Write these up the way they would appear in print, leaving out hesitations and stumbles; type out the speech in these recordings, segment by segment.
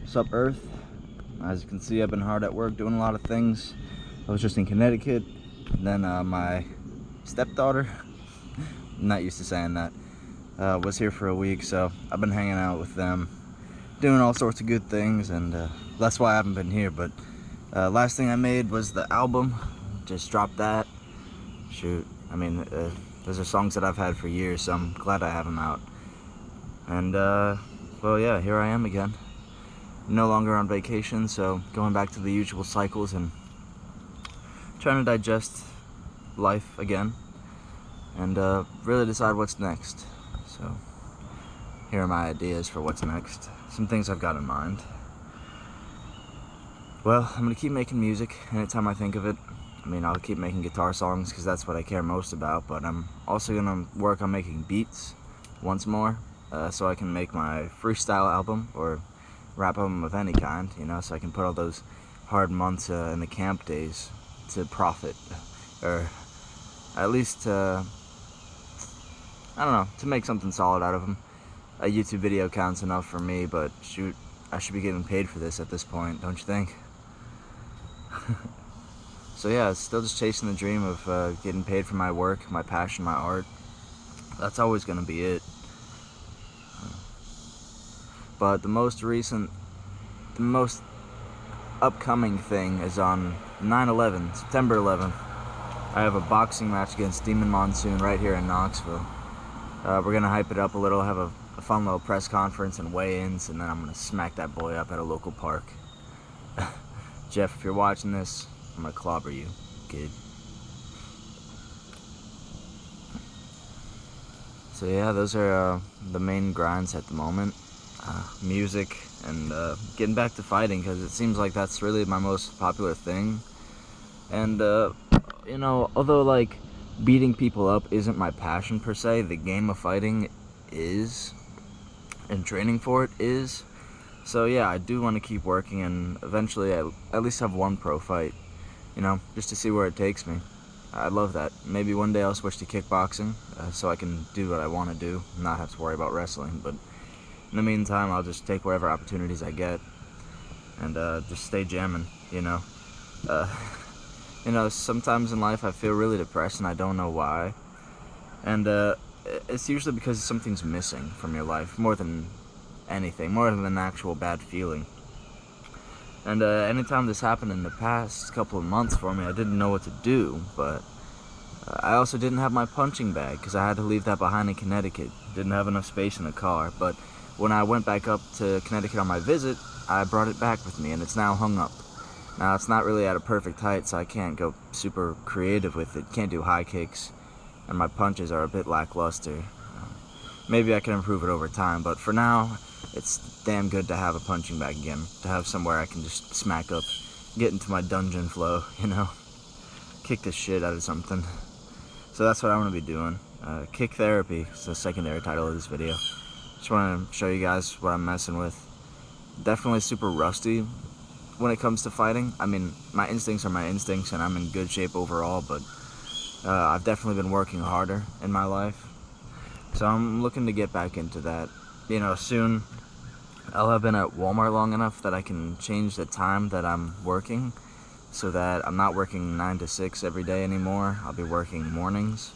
Sup Earth. As you can see, I've been hard at work doing a lot of things. I was just in Connecticut, and then my stepdaughter, I'm not used to saying that, was here for a week, so I've been hanging out with them, doing all sorts of good things, and that's why I haven't been here. But last thing I made was the album. Just dropped that. Shoot, I mean, those are songs that I've had for years, so I'm glad I have them out. And well, yeah, here I am again. No longer on vacation, so going back to the usual cycles and trying to digest life again and really decide what's next. So here are my ideas for what's next. Some things I've got in mind. Well, I'm gonna keep making music anytime I think of it. I mean, I'll keep making guitar songs because that's what I care most about, but I'm also gonna work on making beats once more, so I can make my freestyle album or rap album of any kind, you know, so I can put all those hard months in the camp days to profit, or at least I don't know, to make something solid out of them. A YouTube video counts enough for me, but shoot, I should be getting paid for this at this point, don't you think? So yeah, still just chasing the dream of getting paid for my work, my passion, my art. That's always gonna be it. But the most upcoming thing is on 9/11, September 11th. I have a boxing match against Demon Monsoon right here in Knoxville. We're gonna hype it up a little, have a fun little press conference and weigh-ins, and then I'm gonna smack that boy up at a local park. Jeff, if you're watching this, I'm gonna clobber you, kid. So yeah, those are the main grinds at the moment. Music and getting back to fighting, because it seems like that's really my most popular thing. And you know, although like beating people up isn't my passion per se, the game of fighting is, and training for it is. So yeah, I do want to keep working and eventually at least have one pro fight, you know, just to see where it takes me. I love that. Maybe one day I'll switch to kickboxing, so I can do what I want to do, not have to worry about wrestling. But in the meantime, I'll just take whatever opportunities I get and just stay jamming, you know. You know, sometimes in life I feel really depressed and I don't know why. And it's usually because something's missing from your life, more than anything, more than an actual bad feeling. And anytime this happened in the past couple of months for me, I didn't know what to do, but I also didn't have my punching bag because I had to leave that behind in Connecticut. Didn't have enough space in the car, but when I went back up to Connecticut on my visit, I brought it back with me, and it's now hung up. Now, it's not really at a perfect height, so I can't go super creative with it. Can't do high kicks, and my punches are a bit lackluster. Maybe I can improve it over time, but for now, it's damn good to have a punching bag again, to have somewhere I can just smack up, get into my dungeon flow, you know, kick the shit out of something. So that's what I'm going to be doing. Kick Therapy is the secondary title of this video. Just want to show you guys what I'm messing with. Definitely super rusty when it comes to fighting. I mean, my instincts are my instincts and I'm in good shape overall, but I've definitely been working harder in my life. So I'm looking to get back into that. You know, soon I'll have been at Walmart long enough that I can change the time that I'm working so that I'm not working 9 to 6 every day anymore. I'll be working mornings,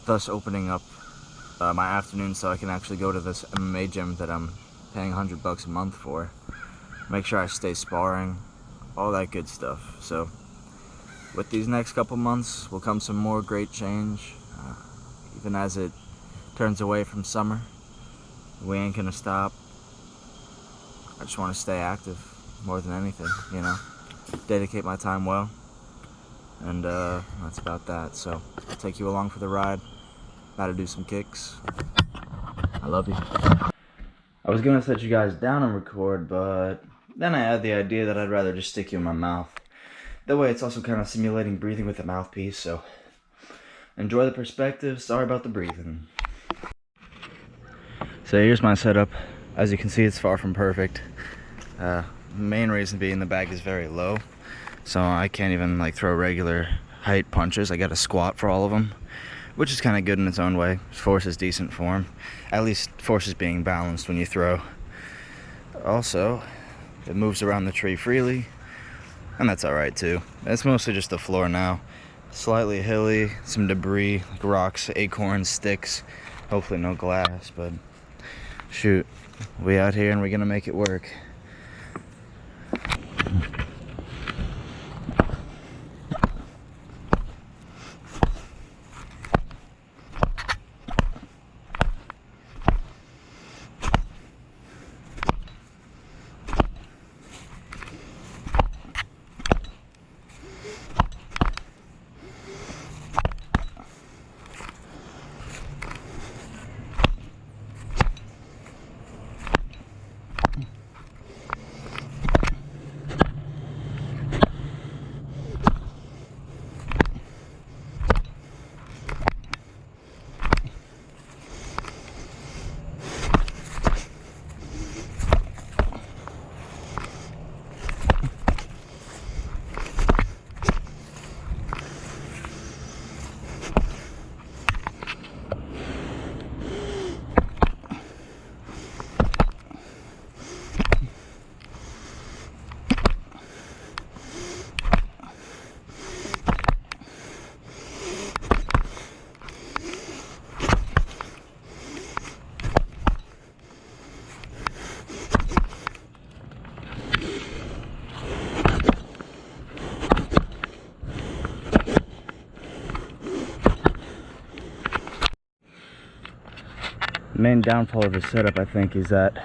thus opening up my afternoon so I can actually go to this MMA gym that I'm paying $100 a month for. Make sure I stay sparring, all that good stuff. So with these next couple months will come some more great change, even as it turns away from summer. We ain't gonna stop. I just want to stay active more than anything, you know, dedicate my time well, and that's about that. So I'll take you along for the ride. About to do some kicks. I love you. I was gonna set you guys down and record, but then I had the idea that I'd rather just stick you in my mouth. That way it's also kind of simulating breathing with a mouthpiece, so enjoy the perspective. Sorry about the breathing. So here's my setup. As you can see, it's far from perfect. Main reason being the bag is very low, so I can't even like throw regular height punches. I gotta squat for all of them, which is kind of good in its own way. Force is decent form. At least force is being balanced when you throw. Also, It moves around the tree freely, and that's alright too. It's mostly just the floor now. Slightly hilly, some debris, like rocks, acorns, sticks. Hopefully no glass, but shoot, we out here and we're gonna make it work. The main downfall of this setup, I think, is that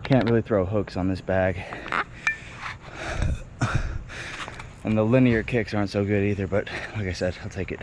can't really throw hooks on this bag. And the linear kicks aren't so good either, but like I said, I'll take it.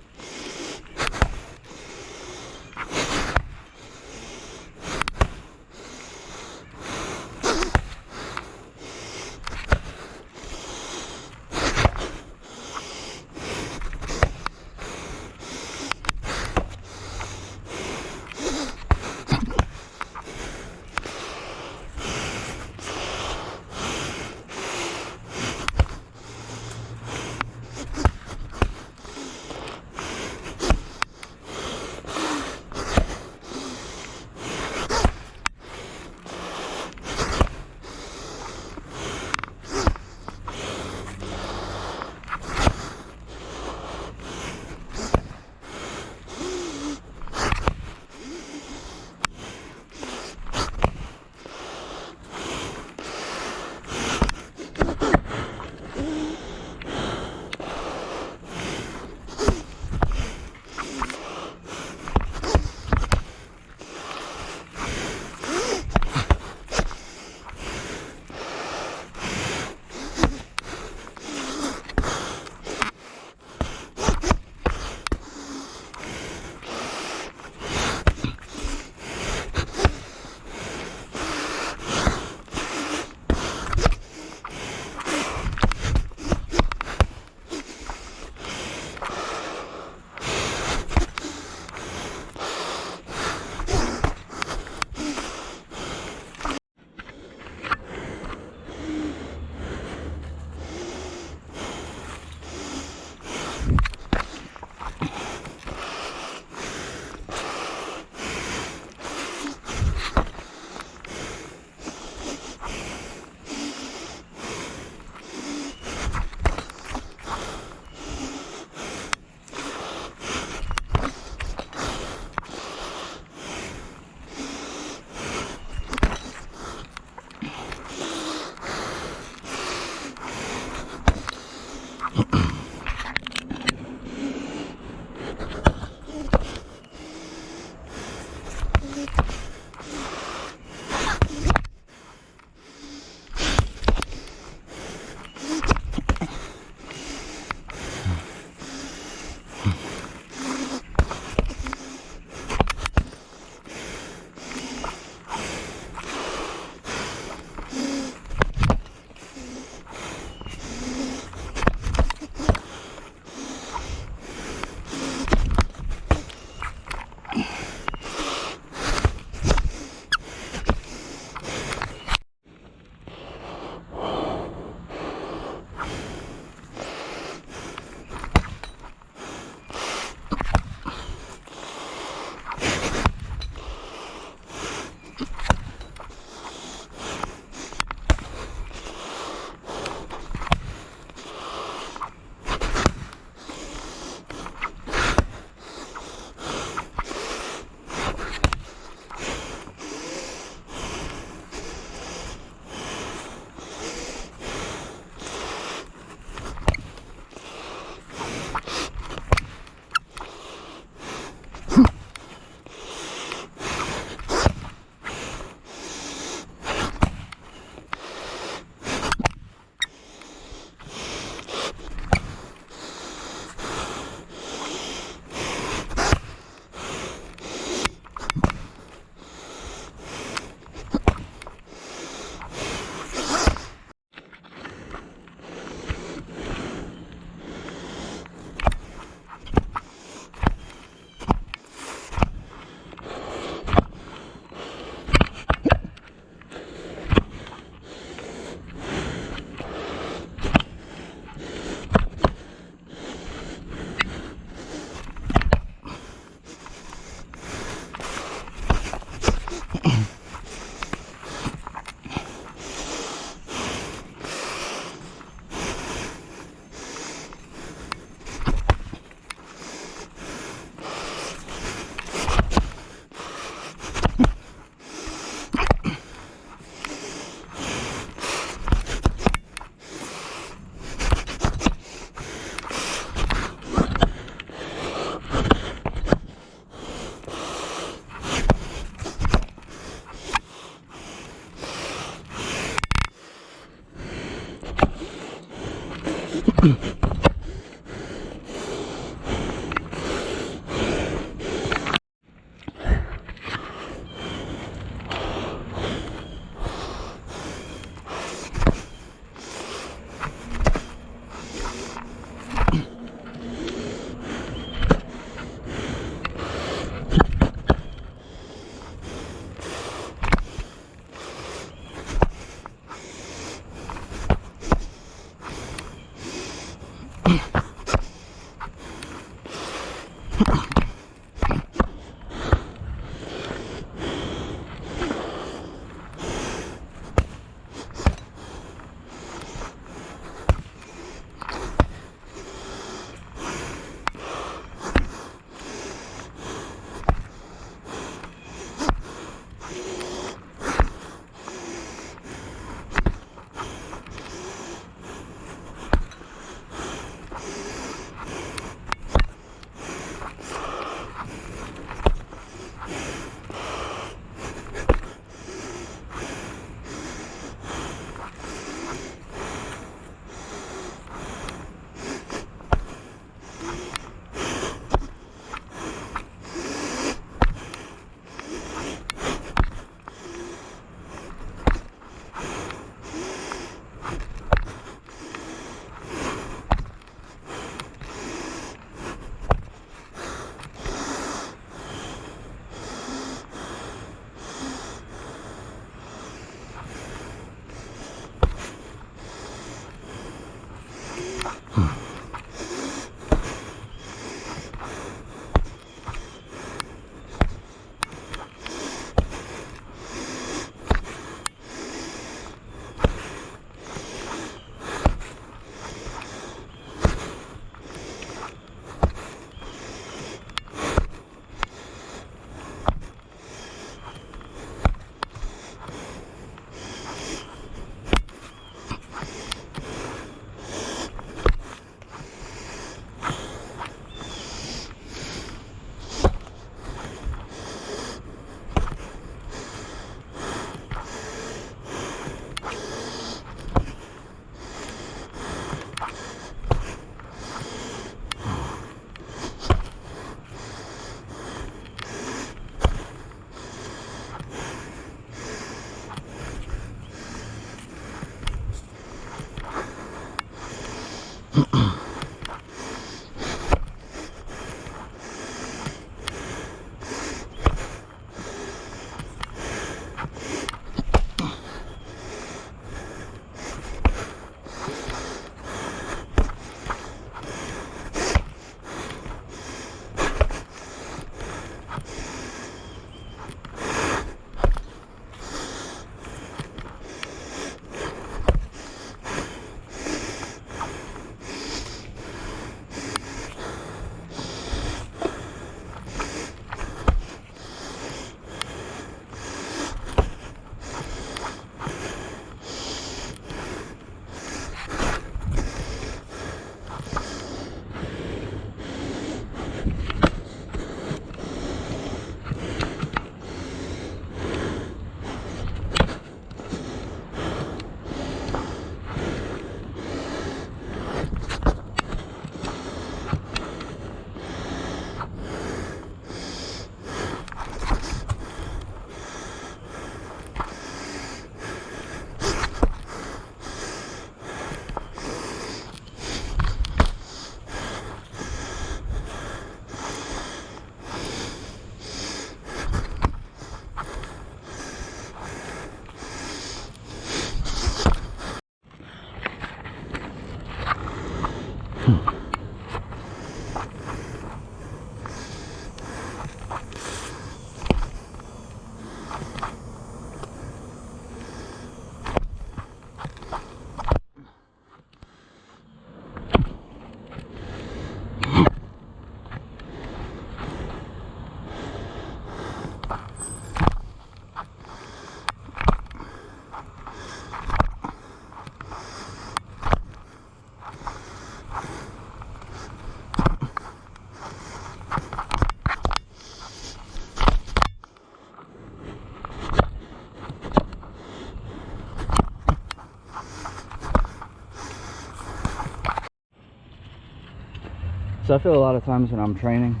So I feel a lot of times when I'm training,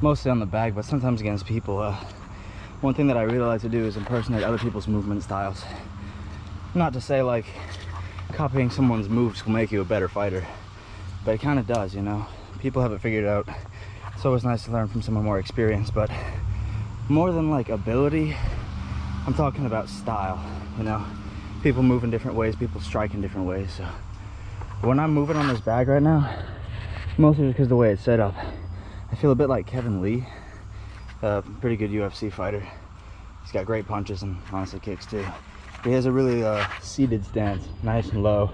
mostly on the bag, but sometimes against people, one thing that I really like to do is impersonate other people's movement styles. Not to say like copying someone's moves will make you a better fighter, but it kind of does, you know. People have it figured out. It's always nice to learn from someone more experienced, but more than like ability, I'm talking about style, you know. People move in different ways, people strike in different ways. So when I'm moving on this bag right now, mostly because the way it's set up, I feel a bit like Kevin Lee, a pretty good UFC fighter. He's got great punches and honestly kicks too. But he has a really seated stance, nice and low,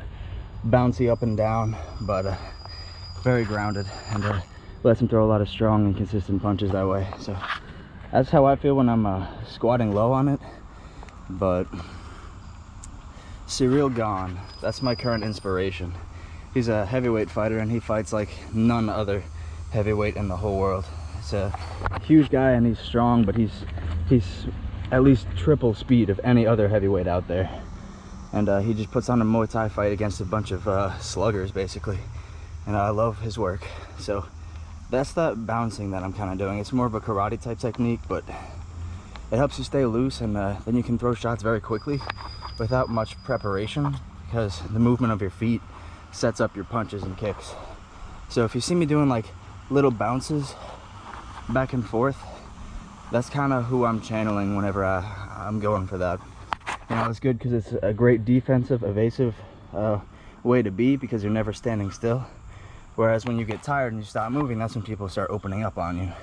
bouncy up and down, but very grounded, and lets him throw a lot of strong and consistent punches that way. So that's how I feel when I'm squatting low on it. But Ciryl Gane, that's my current inspiration. He's a heavyweight fighter and he fights like none other heavyweight in the whole world. He's a huge guy and he's strong, but he's at least triple speed of any other heavyweight out there. And he just puts on a Muay Thai fight against a bunch of sluggers basically. And I love his work. So that's that bouncing that I'm kind of doing. It's more of a karate type technique, but it helps you stay loose, and then you can throw shots very quickly without much preparation, because the movement of your feet sets up your punches and kicks. So if you see me doing like little bounces back and forth, that's kind of who I'm channeling whenever I'm going for that. You know, it's good because it's a great defensive, evasive way to be, because you're never standing still. Whereas when you get tired and you stop moving, that's when people start opening up on you.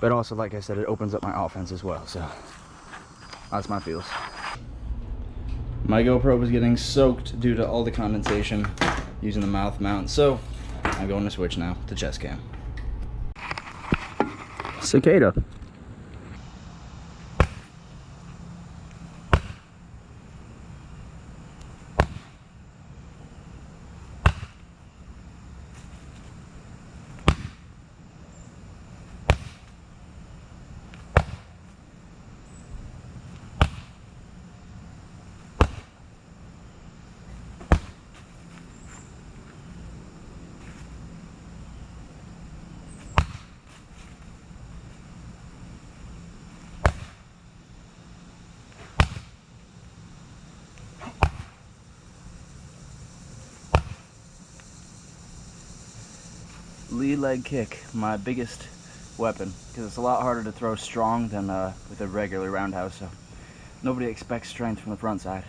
But also, like I said, it opens up my offense as well. So that's my feels. My GoPro was getting soaked due to all the condensation using the mouth mount. So I'm going to switch now to chest cam. Cicada. Lead leg kick, my biggest weapon, because it's a lot harder to throw strong than with a regular roundhouse, so nobody expects strength from the front side.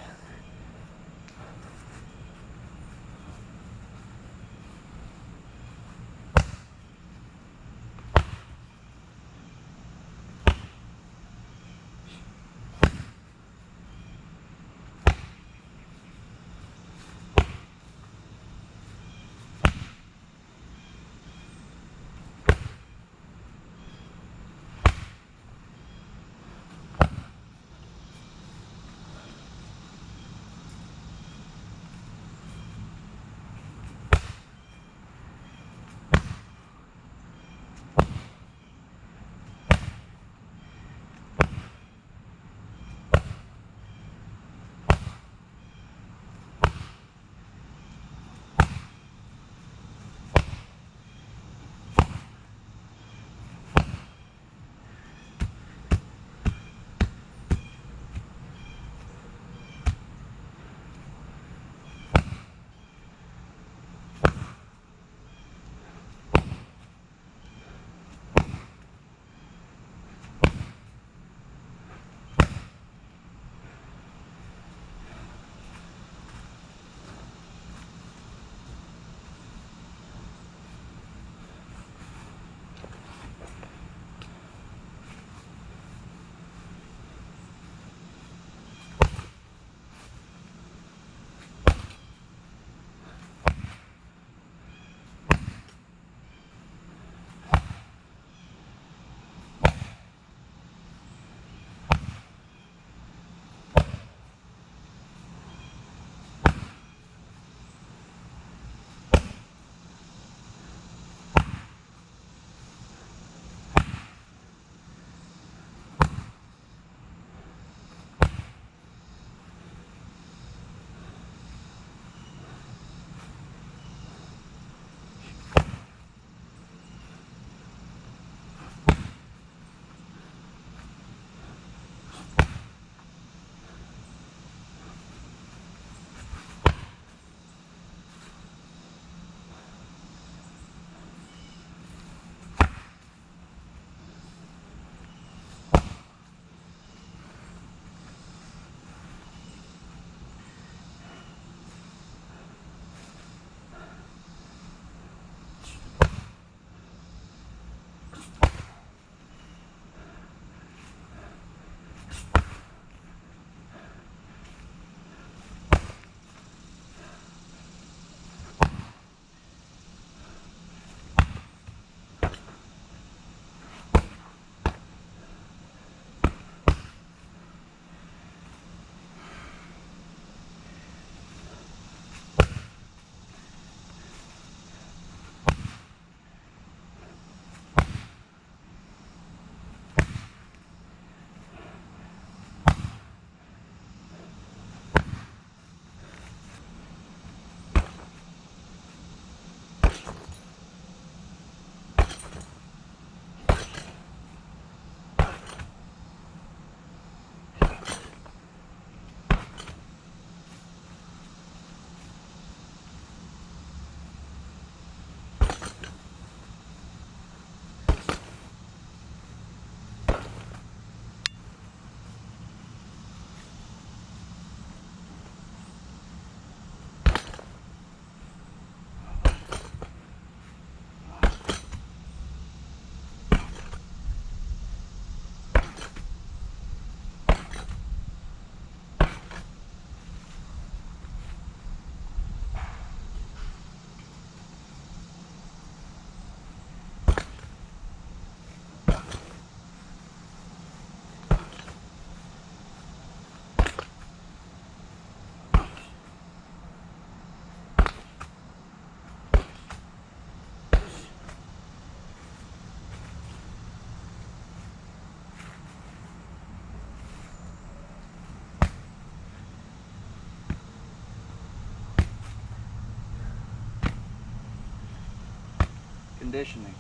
Conditioning.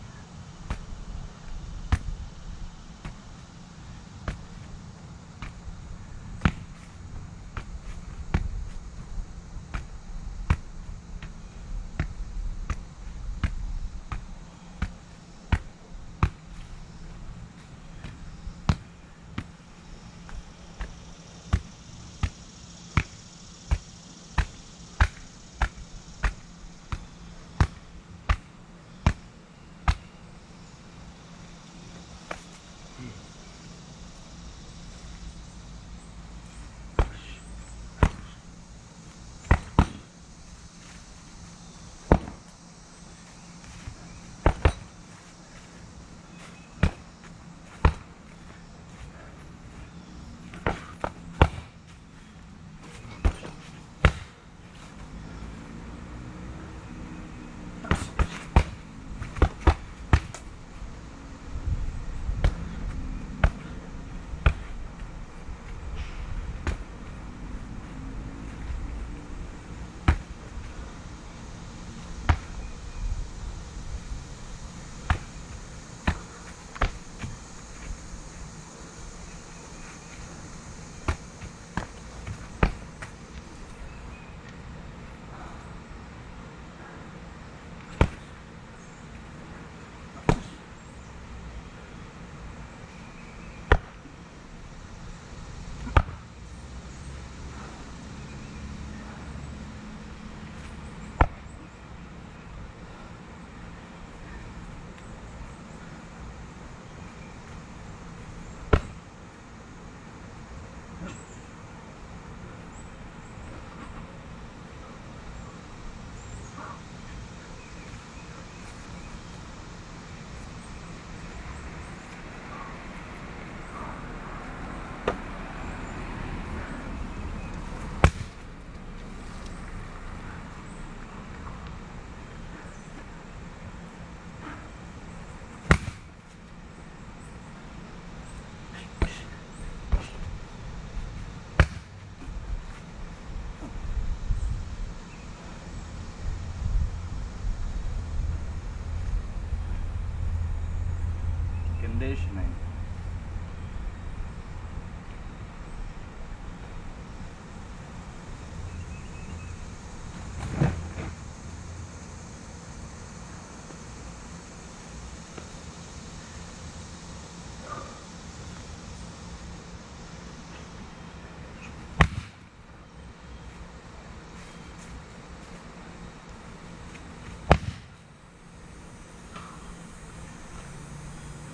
Conditioning.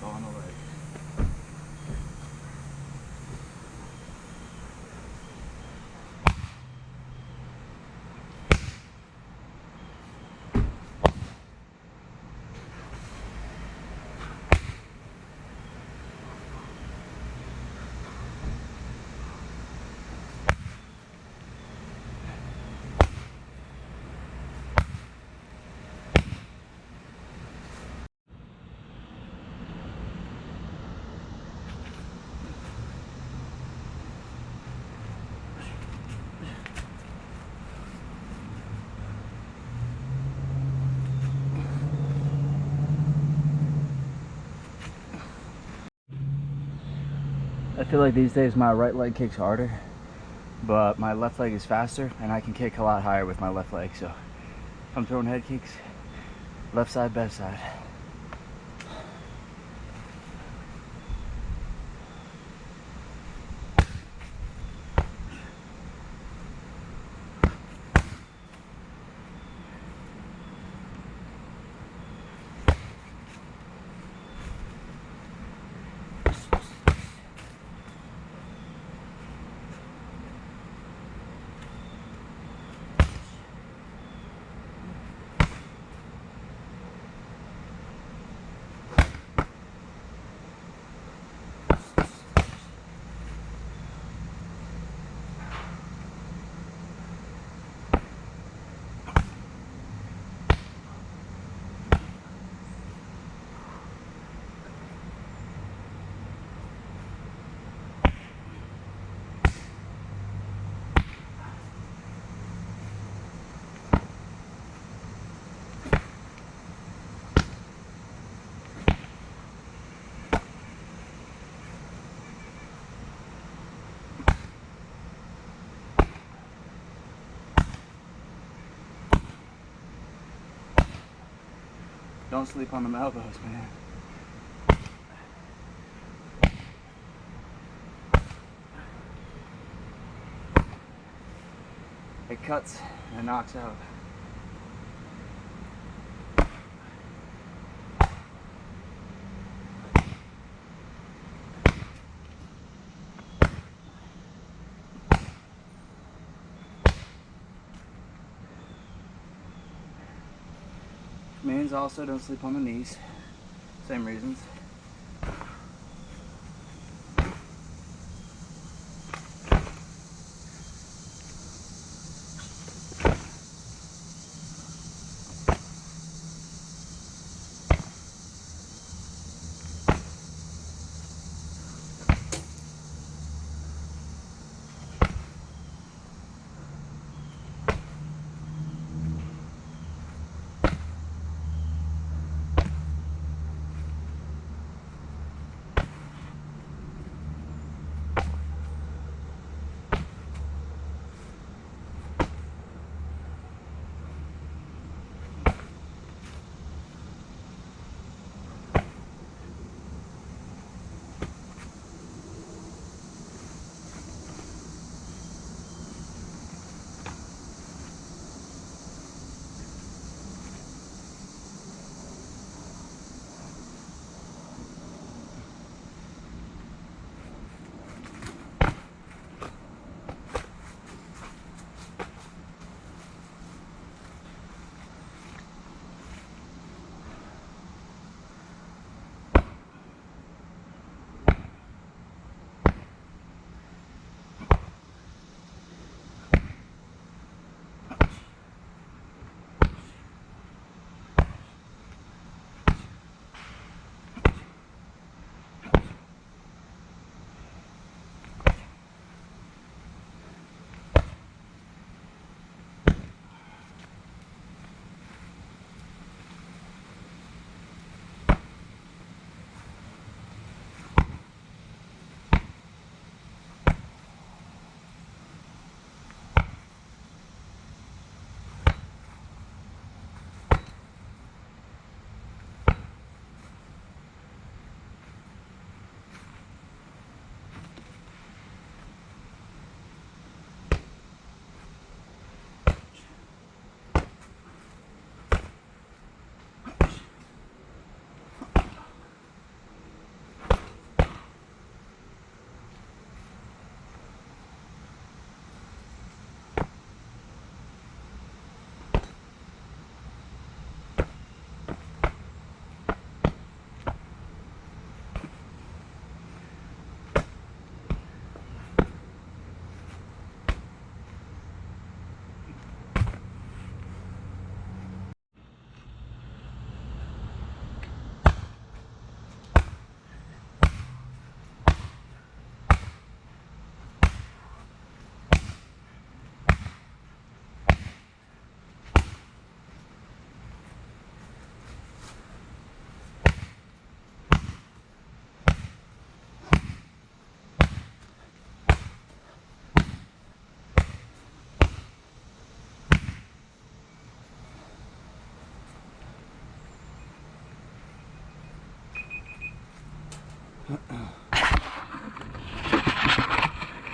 Going away. I feel like these days my right leg kicks harder, but my left leg is faster and I can kick a lot higher with my left leg. So if I'm throwing head kicks, left side, best side. Don't sleep on them elbows, man. It cuts and it knocks out. Means also don't sleep on the knees. Same reasons.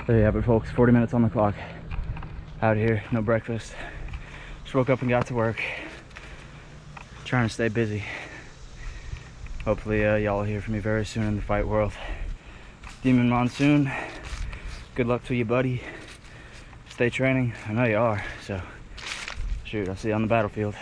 There you have it, folks. 40 minutes on the clock. Out here, no breakfast. Just woke up and got to work. Trying to stay busy. Hopefully y'all will hear from me very soon in the fight world. Demon Monsoon, good luck to you, buddy. Stay training. I know you are, so shoot, I'll see you on the battlefield.